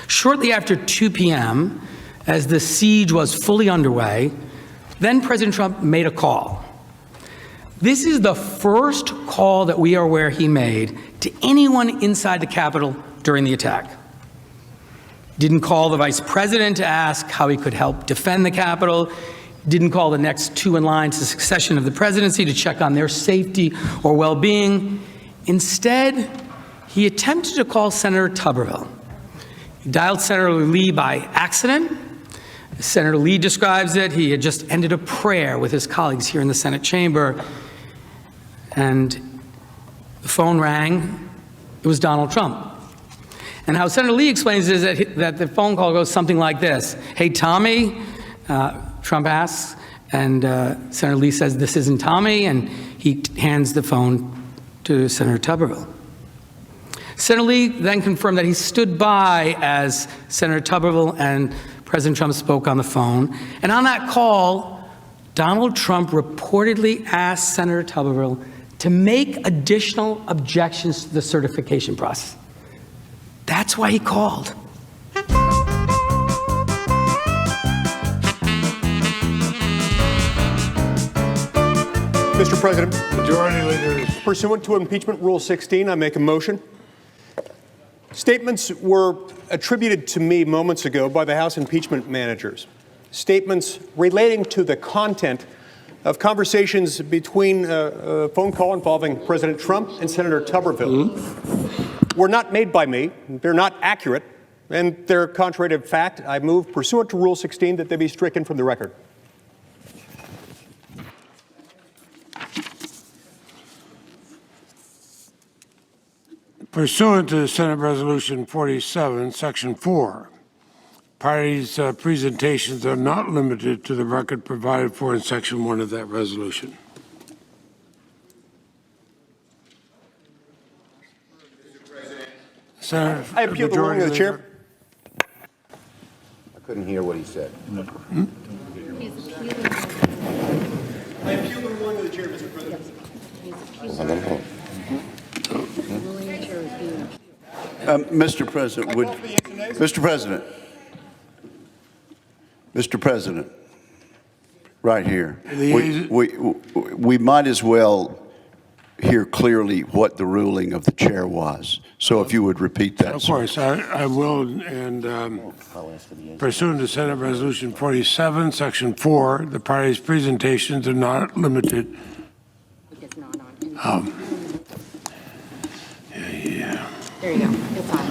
Shortly after 2 p.m., as the siege was fully underway, then President Trump made a call. This is the first call that we are aware he made to anyone inside the Capitol during the attack. Didn't call the vice president to ask how he could help defend the Capitol. Didn't call the next two in line to succession of the presidency to check on their safety or well-being. Instead, he attempted to call Senator Tuberville. He dialed Senator Leahy by accident. As Senator Leahy describes it, he had just ended a prayer with his colleagues here in the Senate chamber, and the phone rang. It was Donald Trump. And how Senator Leahy explains it is that the phone call goes something like this. "Hey, Tommy," Trump asks, and Senator Leahy says, "This isn't Tommy," and he hands the phone to Senator Tuberville. Senator Leahy then confirmed that he stood by as Senator Tuberville and President Trump spoke on the phone. And on that call, Donald Trump reportedly asked Senator Tuberville to make additional objections to the certification process. That's why he called. Mr. President, Majority Leader. Pursuant to Impeachment Rule 16, I make a motion. Statements were attributed to me moments ago by the House impeachment managers. Statements relating to the content of conversations between a phone call involving President Trump and Senator Tuberville were not made by me. They're not accurate, and they're contrary to fact. I move, pursuant to Rule 16, that they be stricken from the record. Pursuant to Senate Resolution 47, Section 4, parties' presentations are not limited to the record provided for in Section 1 of that resolution. Senator, I appeal the ruling of the chair. I couldn't hear what he said. I appeal the ruling of the chair, Mr. President. Mr. President, Mr. President, right here. We might as well hear clearly what the ruling of the chair was. So if you would repeat that. Of course, I will. And pursuant to Senate Resolution 47, Section 4, the parties' presentations are not limited. There you go. It's on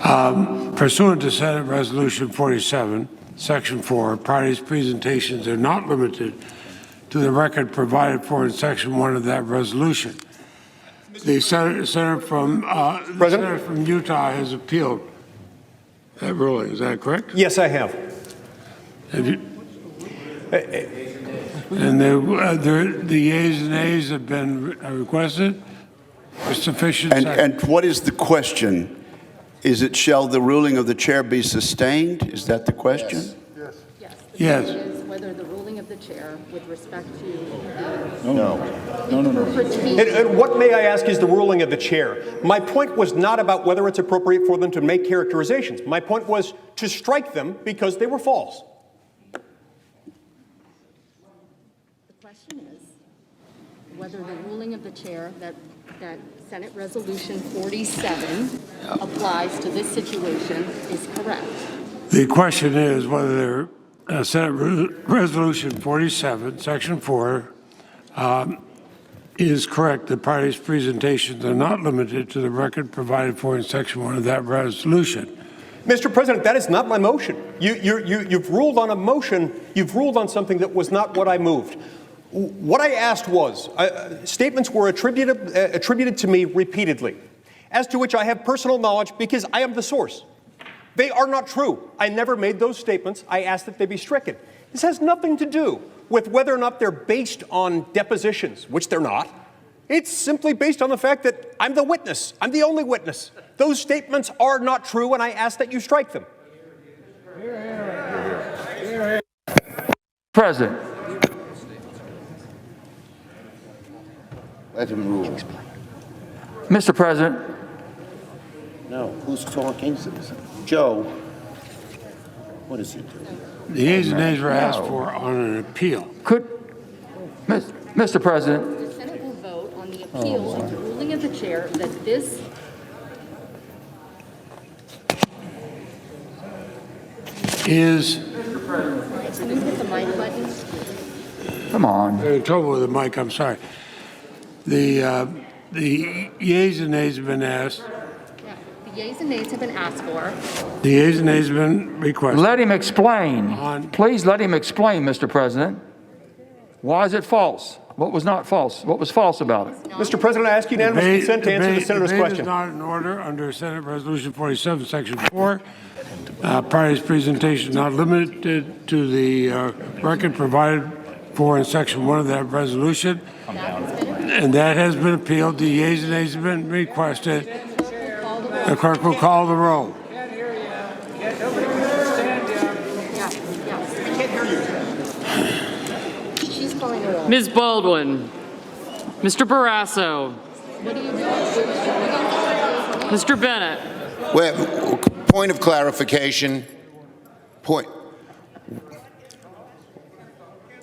now. Pursuant to Senate Resolution 47, Section 4, parties' presentations are not limited to the record provided for in Section 1 of that resolution. The senator from Utah has appealed that ruling. Is that correct? Yes, I have. Have you? And the yeas and nays have been requested for sufficient. And what is the question? Is it, shall the ruling of the chair be sustained? Is that the question? Yes. Yes. Is whether the ruling of the chair with respect to No. And what, may I ask, is the ruling of the chair? My point was not about whether it's appropriate for them to make characterizations. My point was to strike them because they were false. the question is whether the ruling of the chair that Senate Resolution 47 applies to this situation is correct. The question is whether Senate Resolution 47, Section 4, is correct. The parties' presentations are not limited to the record provided for in Section 1 of that resolution. Mr. President, that is not my motion. You've ruled on a motion. You've ruled on something that was not what I moved. What I asked was, statements were attributed to me repeatedly, as to which I have personal knowledge because I am the source. They are not true. I never made those statements. I asked that they be stricken. This has nothing to do with whether or not they're based on depositions, which they're not. It's simply based on the fact that I'm the witness. I'm the only witness. Those statements are not true, and I ask that you strike them. President. Let him rule. Mr. President. No, who's talking? Joe, what is he doing? The yeas and nays were asked for on an appeal. Mr. President, The Senate will vote on the appeal of the ruling of the chair that this Is, Can you hit the mic button? come on. I'm in trouble with the mic, I'm sorry. The yeas and nays have been asked. Yeah. The yeas and nays have been asked for. The yeas and nays have been requested. Let him explain. On- Please let him explain, Mr. President. Why is it false? What was not false? What was false about it? Mr. President, I ask unanimous consent to answer the senator's Debate is question. not in order under Senate Resolution 47, Section 4. Parties' presentation not limited to the record provided for in Section 1 of that resolution. And that has been appealed. The yeas and nays have been requested. The clerk will call the roll. She's calling the roll. Ms. Baldwin. Mr. Barrasso. What do you do? Mr. Bennett. Well, point of clarification. Point.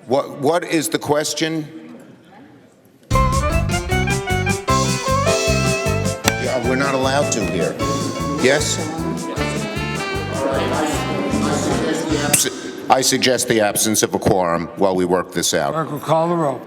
What is the question? Yeah, we're not allowed to here. Yes? I suggest the absence of a quorum while we work this out. Clerk will call the roll.